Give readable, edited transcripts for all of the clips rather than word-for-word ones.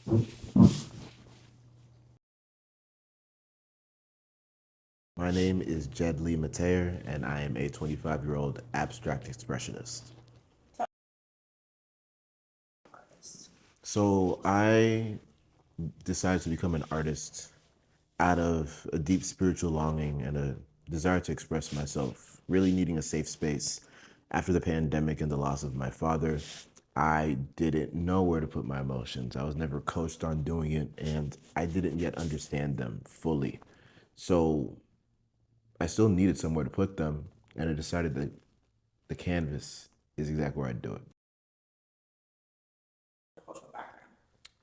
My name is Jedlee Metayer, and I am a 25-year-old abstract expressionist. So I decided to become an artist out of a deep spiritual longing and a desire to express myself, really needing a safe space. After the pandemic and the loss of my father, I didn't know where to put my emotions. I was never coached on doing it, and I didn't yet understand them fully. So I still needed somewhere to put them, and I decided that the canvas is exactly where I'd do it.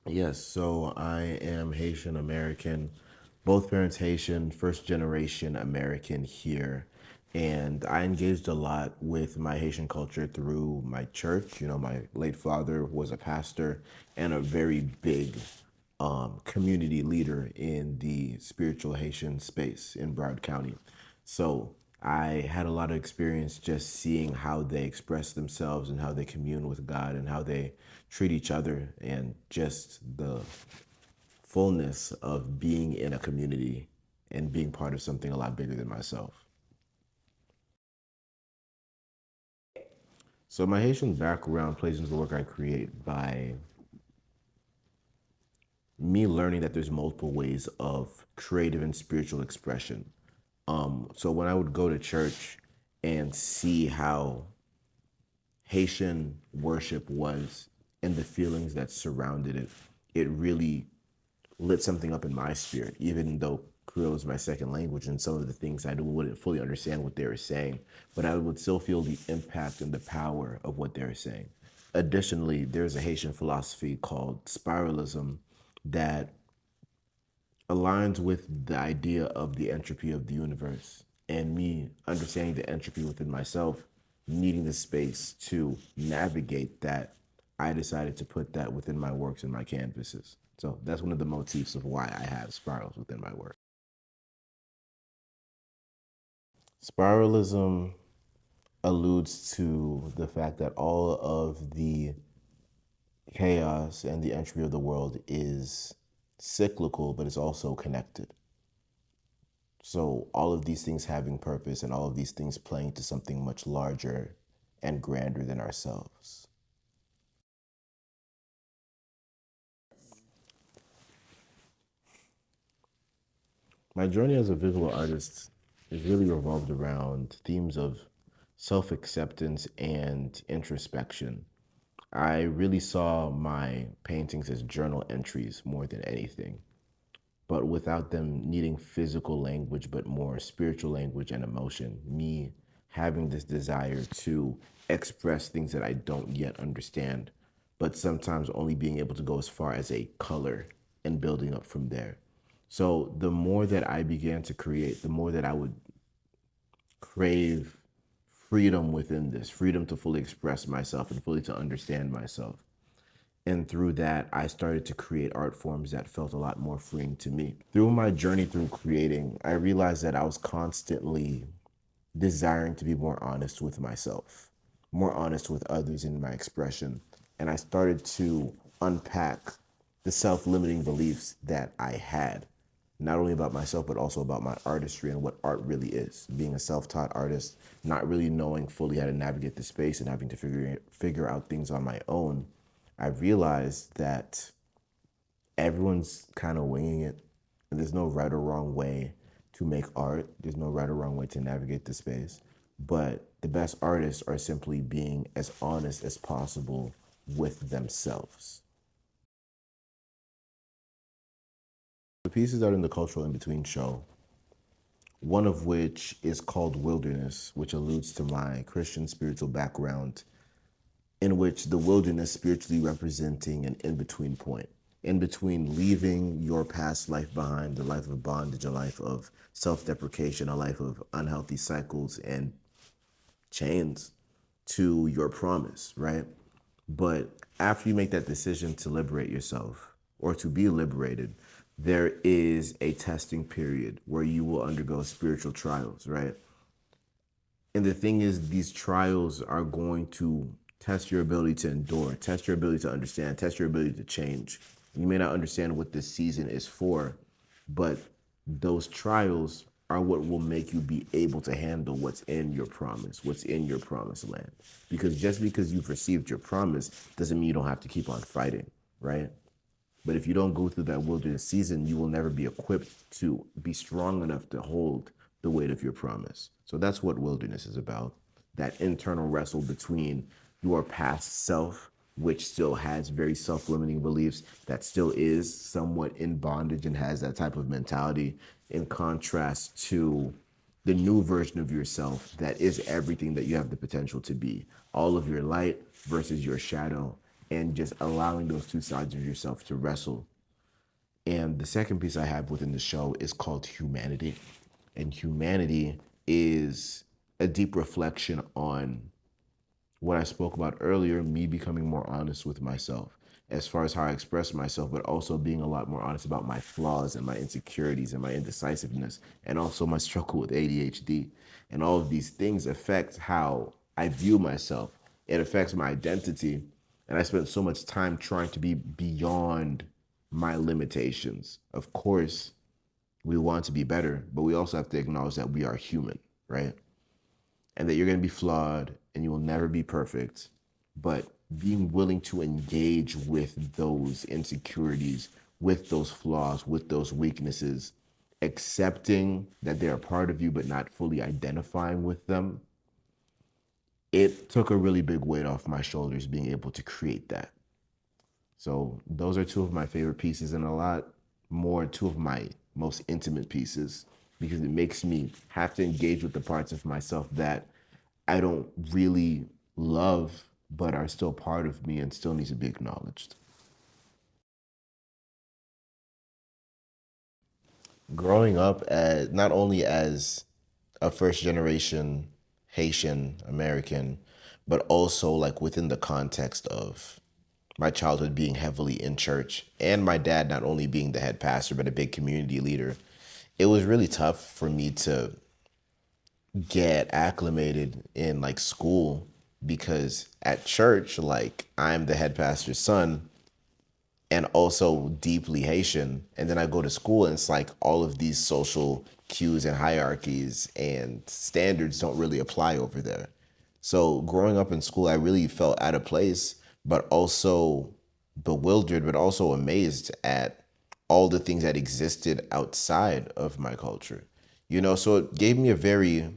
Yes, so I am Haitian American, both parents Haitian, first generation American here. And I engaged a lot with my Haitian culture through my church. You know, my late father was a pastor and a very big community leader in the spiritual Haitian space in Broward County. So I had a lot of experience just seeing how they express themselves and how they commune with God and how they treat each other and just the fullness of being in a community and being part of something a lot bigger than myself. So my Haitian background plays into the work I create by me learning that there's multiple ways of creative and spiritual expression. So when I would go to church and see how Haitian worship was and the feelings that surrounded it, it really lit something up in my spirit, even though Creole is my second language and some of the things I wouldn't fully understand what they were saying, but I would still feel the impact and the power of what they were saying. Additionally, there's a Haitian philosophy called Spiralism that aligns with the idea of the entropy of the universe and me understanding the entropy within myself, needing the space to navigate that. I decided to put that within my works and my canvases. So that's one of the motifs of why I have spirals within my work. Spiralism alludes to the fact that all of the chaos and the entropy of the world is cyclical, but it's also connected. So all of these things having purpose and all of these things playing to something much larger and grander than ourselves. My journey as a visual artist is really revolved around themes of self-acceptance and introspection. I really saw my paintings as journal entries more than anything, but without them needing physical language, but more spiritual language and emotion. Me having this desire to express things that I don't yet understand, but sometimes only being able to go as far as a color and building up from there. So the more that I began to create, the more that I would crave freedom within this, freedom to fully express myself and fully to understand myself. And through that, I started to create art forms that felt a lot more freeing to me. Through my journey through creating, I realized that I was constantly desiring to be more honest with myself, more honest with others in my expression. And I started to unpack the self-limiting beliefs that I had, not only about myself, but also about my artistry and what art really is. Being a self-taught artist, not really knowing fully how to navigate the space and having to figure out things on my own, I realized that everyone's kind of winging it. And there's no right or wrong way to make art. There's no right or wrong way to navigate the space. But the best artists are simply being as honest as possible with themselves. The pieces out in the cultural in between show, one of which is called Wilderness, which alludes to my Christian spiritual background, in which the wilderness spiritually representing an in-between point, in between leaving your past life behind, a life of bondage, a life of self-deprecation, a life of unhealthy cycles and chains, to your promise, right? But after you make that decision to liberate yourself or to be liberated, there is a testing period where you will undergo spiritual trials, right? And the thing is, these trials are going to test your ability to endure, test your ability to understand, test your ability to change. You may not understand what this season is for, but those trials are what will make you be able to handle what's in your promise, what's in your promised land. Because just because you've received your promise doesn't mean you don't have to keep on fighting, right? But if you don't go through that wilderness season, you will never be equipped to be strong enough to hold the weight of your promise. So that's what wilderness is about, that internal wrestle between your past self, which still has very self limiting beliefs, that still is somewhat in bondage and has that type of mentality, in contrast to the new version of yourself that is everything that you have the potential to be, all of your light versus your shadow, and just allowing those two sides of yourself to wrestle. And the second piece I have within the show is called Humanity. And humanity is a deep reflection on what I spoke about earlier, me becoming more honest with myself as far as how I express myself, but also being a lot more honest about my flaws and my insecurities and my indecisiveness, and also my struggle with ADHD. And all of these things affect how I view myself. It affects my identity. And I spent so much time trying to be beyond my limitations. Of course, we want to be better, but we also have to acknowledge that we are human, right? And that you're going to be flawed and you will never be perfect. But being willing to engage with those insecurities, with those flaws, with those weaknesses, accepting that they're a part of you, but not fully identifying with them, it took a really big weight off my shoulders being able to create that. So those are two of my favorite pieces, and a lot more two of my most intimate pieces, because it makes me have to engage with the parts of myself that I don't really love, but are still part of me and still need to be acknowledged. Growing up as not only as a first generation Haitian American, but also like within the context of my childhood being heavily in church and my dad not only being the head pastor, but a big community leader, it was really tough for me to get acclimated in like school because at church, like I'm the head pastor's son and also deeply Haitian. And then I go to school and it's like all of these social cues and hierarchies and standards don't really apply over there. So growing up in school, I really felt out of place, but also bewildered, but also amazed at all the things that existed outside of my culture. So it gave me a very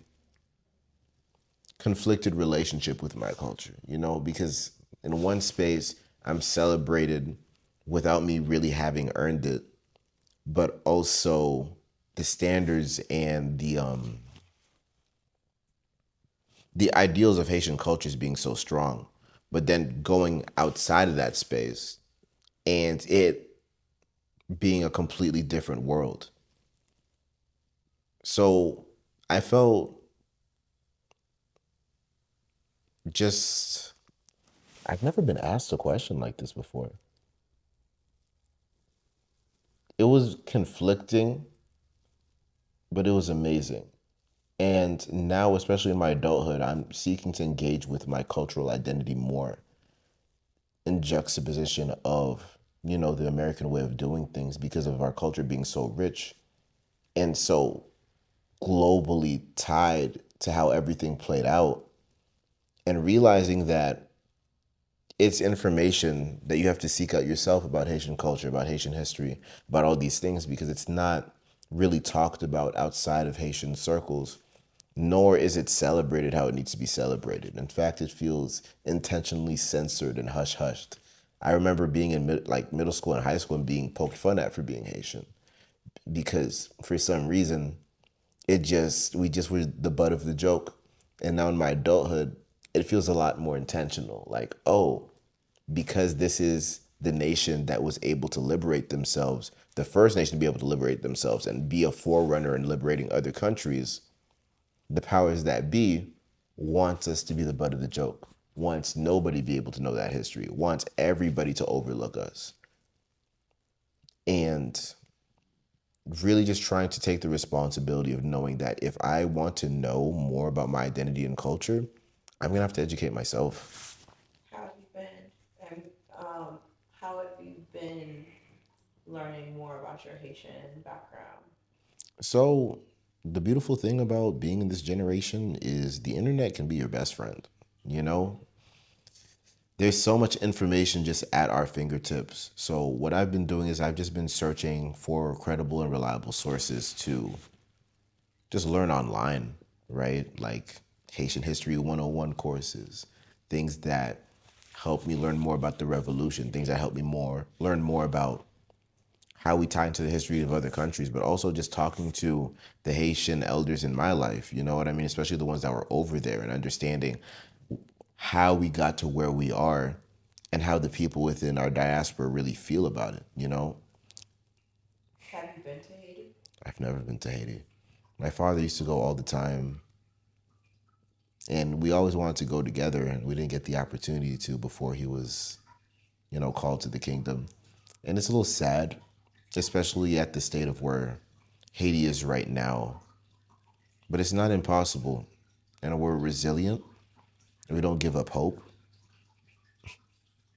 conflicted relationship with my culture, because in one space, I'm celebrated without me really having earned it, but also the standards and the ideals of Haitian cultures being so strong, but then going outside of that space and it being a completely different world. So I felt just, I've never been asked a question like this before. It was conflicting, but it was amazing. And now, especially in my adulthood, I'm seeking to engage with my cultural identity more in juxtaposition of, the American way of doing things because of our culture being so rich and so globally tied to how everything played out, and realizing that it's information that you have to seek out yourself about Haitian culture, about Haitian history, about all these things, because it's not really talked about outside of Haitian circles, nor is it celebrated how it needs to be celebrated. In fact, it feels intentionally censored and hush hushed. I remember being in middle school and high school and being poked fun at for being Haitian because for some reason we just were the butt of the joke. And now in my adulthood, it feels a lot more intentional. Like, oh, because this is the nation that was able to liberate themselves, the first nation to be able to liberate themselves and be a forerunner in liberating other countries, the powers that be wants us to be the butt of the joke, wants nobody to be able to know that history, wants everybody to overlook us. And really just trying to take the responsibility of knowing that if I want to know more about my identity and culture, I'm gonna have to educate myself. How have you been? How have you been learning more about your Haitian background? So, the beautiful thing about being in this generation is the internet can be your best friend. You know, there's so much information just at our fingertips. So, what I've been doing is I've just been searching for credible and reliable sources to just learn online, right? Like Haitian History 101 courses, things that help me learn more about the revolution, things that help me learn more about how we tie into the history of other countries, but also just talking to the Haitian elders in my life, you know what I mean? Especially the ones that were over there, and understanding how we got to where we are and how the people within our diaspora really feel about it, you know? Have you been to Haiti? I've never been to Haiti. My father used to go all the time, and we always wanted to go together, and we didn't get the opportunity to before he was, called to the kingdom. And it's a little sad, especially at the state of where Haiti is right now. But it's not impossible. And we're resilient. We don't give up hope.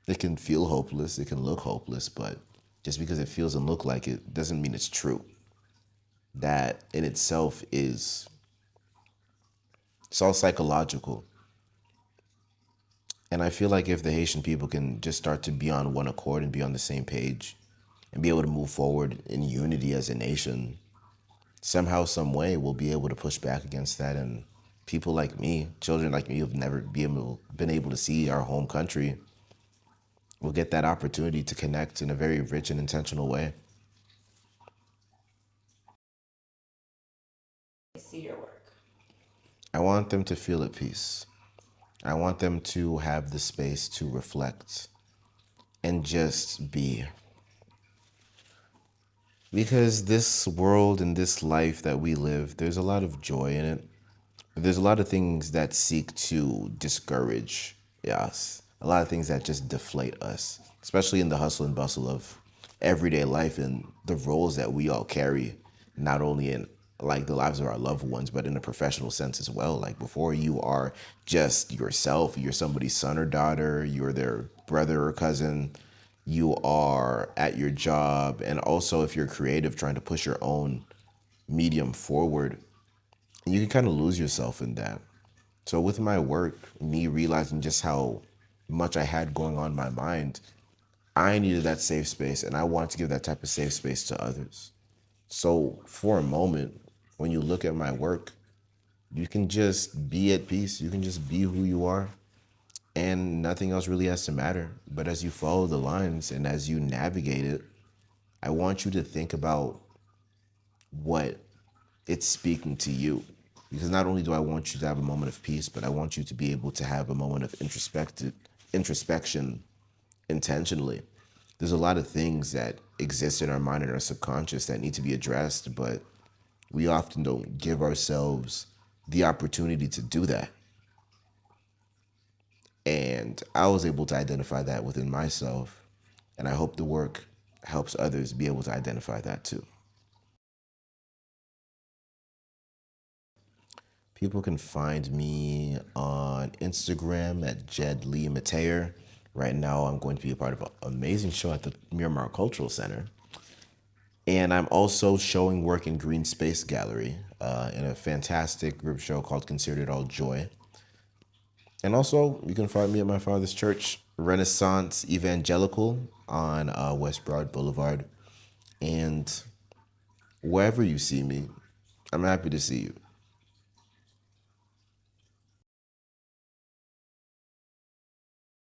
It can feel hopeless. It can look hopeless, but just because it feels and look like it doesn't mean it's true. That in itself is, it's all psychological. And I feel like if the Haitian people can just start to be on one accord and be on the same page and be able to move forward in unity as a nation, somehow, some way, we'll be able to push back against that. And people like me, children like me, who've never been able to see our home country, will get that opportunity to connect in a very rich and intentional way. See your work. I want them to feel at peace. I want them to have the space to reflect and just be. Because this world and this life that we live, there's a lot of joy in it. But there's a lot of things that seek to discourage us, a lot of things that just deflate us, especially in the hustle and bustle of everyday life and the roles that we all carry, not only in like the lives of our loved ones, but in a professional sense as well. Like before you are just yourself, you're somebody's son or daughter, you're their brother or cousin, you are at your job, and also if you're creative, trying to push your own medium forward, you can kind of lose yourself in that. So with my work, me realizing just how much I had going on in my mind, I needed that safe space, and I wanted to give that type of safe space to others. So for a moment, when you look at my work, you can just be at peace. You can just be who you are, and nothing else really has to matter. But as you follow the lines and as you navigate it, I want you to think about what it's speaking to you. Because not only do I want you to have a moment of peace, but I want you to be able to have a moment of introspection intentionally. There's a lot of things that exist in our mind and our subconscious that need to be addressed, but we often don't give ourselves the opportunity to do that. And I was able to identify that within myself, and I hope the work helps others be able to identify that too. People can find me on Instagram at Jedlee Metayer. Right now, I'm going to be a part of an amazing show at the Miramar Cultural Center. And I'm also showing work in Green Space Gallery in a fantastic group show called Consider It All Joy. And also, you can find me at my father's church, Renaissance Evangelical, on West Broward Boulevard. And wherever you see me, I'm happy to see you.